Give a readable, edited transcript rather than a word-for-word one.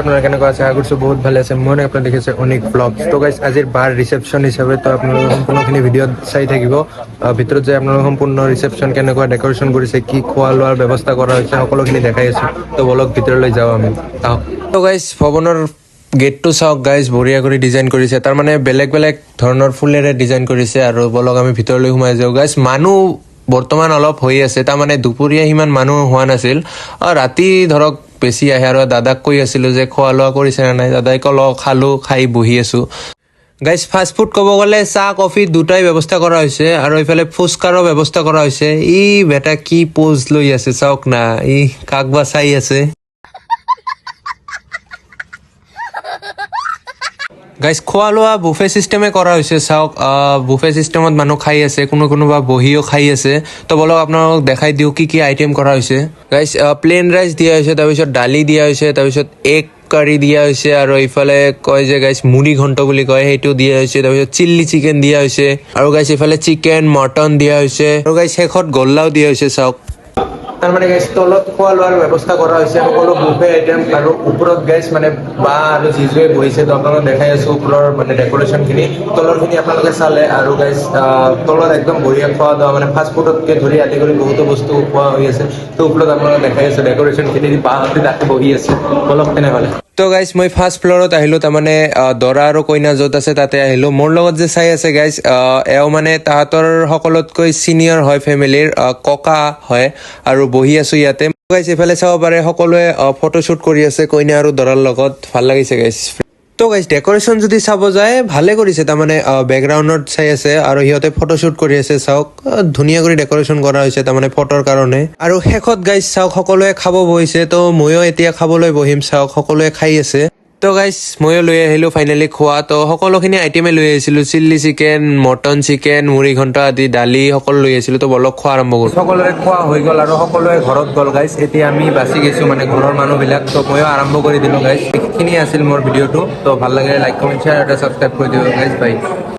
আপনাৰা কেনেকুৱা আছে? আশা কৰিছো বহুত ভালে আছে। মই আপোনালোকে দেখিছে অনেক ব্লগ। তো গাইজ আজিৰ বাৰ ৰিচেপশ্যন হিচাপে তো আপোনালোকে সম্পূৰ্ণখিনি ভিডিঅ'ত চাই থাকিব। ভিতৰত যে আপোনালোকে সম্পূৰ্ণ ৰিচেপশ্যন কেনেকুৱা ডেক'ৰেশ্যন কৰিছে, কি খোৱা লোৱাৰ ব্যৱস্থা কৰা হৈছে, সকলোখিনি দেখাই আছো। তো বলক ভিতৰলৈ যাওঁ আমি। তো গাইজ ভৱনৰ গেটটো চাওক গাইজ, বঢ়িয়া কৰি ডিজাইন কৰিছে। তাৰমানে বেলেগ বেলেগ ধৰণৰ ফুলেৰে ডিজাইন কৰিছে। আৰু বলক আমি ভিতৰলৈ সোমাই যাওঁ। গাইজ মানুহ বৰ্তমান অলপ হৈ আছে, তাৰমানে দুপৰীয়া সিমান মানুহ হোৱা নাছিল। ৰাতি ধৰক বেছি আহে। আৰু দাদাক কৈ আছিলোঁ যে খোৱা লোৱা কৰিছে নে নাই, দাদাই ক'লে খালোঁ, খাই বহি আছোঁ। গাইজ ফাষ্ট ফুড ক'ব গ'লে চাহ কফি দুটাই ব্যৱস্থা কৰা হৈছে। আৰু এইফালে ফুচকাৰো ব্যৱস্থা কৰা হৈছে। ই বেটা কি প'জ লৈ আছে চাওক না, ই কাক বা চাই আছে। গাইজ খোৱা লোৱা বুফে চিষ্টেমে কৰা হৈছে চাওক। বুফে চিষ্টেমত মানুহ খাই আছে, কোনোবা বহিও খাই আছে। তো বলক আপোনালোকক দেখাই দিওঁ কি কি আইটেম কৰা হৈছে। গাইজ প্লেন ৰাইচ দিয়া হৈছে, তাৰপিছত দালি দিয়া হৈছে, তাৰপিছত এগ কাৰী দিয়া হৈছে, আৰু এইফালে কয় যে গাইজ মুড়ি ঘণ্ট বুলি কয় সেইটো দিয়া হৈছে, তাৰপিছত চিল্লি চিকেন দিয়া হৈছে, আৰু গাইজ এইফালে চিকেন মটন দিয়া হৈছে, আৰু গাইজ শেষত গল্লাও দিয়া হৈছে চাওক। তাৰমানে গাইজ তলত খোৱা লোৱাৰ ব্যৱস্থা কৰা হৈছে, সকলো বুফে আইটেম। আৰু ওপৰত গাইজ মানে বা আৰু যিজুৱে বহিছে তো আপোনালোকক দেখাই আছো ওপৰৰ মানে ডেক'ৰেশ্যনখিনি। তলৰখিনি আপোনালোকে চালে। আৰু গাইজ তলত একদম বঢ়িয়া খোৱা লোৱা, মানে ফাষ্ট ফুডতকৈ ধৰি আদি কৰি বহুতো বস্তু খোৱা হৈ আছে। তো ওপৰত আপোনালোকে দেখাই আছো ডেক'ৰেশ্যনখিনি, বাহঁতে তাতে বহি আছে। বলক তেনেহ'লে। তো গাইজ মই ফাৰ্ষ্ট ফ্ল'ৰত আহিলোঁ, তাৰমানে দৰা আৰু কইনা য'ত আছে তাতে আহিলোঁ। মোৰ লগত যে চাই আছে গাইজ, এওঁ মানে তাহাঁতৰ সকলোতকৈ ছিনিয়ৰ হয় ফেমিলিৰ, ককা হয়। আৰু বহি আছোঁ ইয়াতে। গাইজ এইফালে চাব পাৰে সকলোৱে ফটোশ্বুট কৰি আছে কইনা আৰু দৰাৰ লগত। ভাল লাগিছে গাইজ। তো গাইজ ডেক'ৰেশ্যন যদি চাব যায় ভালে কৰিছে, তাৰমানে বেকগ্ৰাউণ্ডত চাই আছে আৰু সিহঁতে ফটোশ্বুট কৰি আছে চাওক। ধুনীয়া কৰি ডেক'ৰেশ্যন কৰা হৈছে তাৰমানে ফটোৰ কাৰণে। আৰু শেষত গাইজ চাওক সকলোৱে খাব বহিছে। তো ময়ো এতিয়া খাবলৈ বহিম চাওক, সকলোৱে খাই আছে। তো গাইজ ময়ো লৈ আহিলোঁ ফাইনেলি খোৱা। তো সকলোখিনি আইটেমে লৈ আহিছিলোঁ, চিল্লি চিকেন, মটন চিকেন, মুড়ি ঘণ্ট আদি, দালি সকলো লৈ আহিছিলোঁ। তো বলক খোৱা আৰম্ভ কৰোঁ। সকলোৰে খোৱা হৈ গ'ল আৰু সকলোৱে ঘৰত গ'ল গাইজ। এতিয়া আমি বাচি গৈছোঁ মানে ঘৰৰ মানুহবিলাক। তো ময়ো আৰম্ভ কৰি দিলোঁ গাইজ। এইখিনি আছিল মোৰ ভিডিঅ'টো। তো ভাল লাগে লাইক কমেণ্ট শ্বেয়াৰ আৰু ছাবস্ক্ৰাইব কৰি দিওঁ গাইজ। বাই।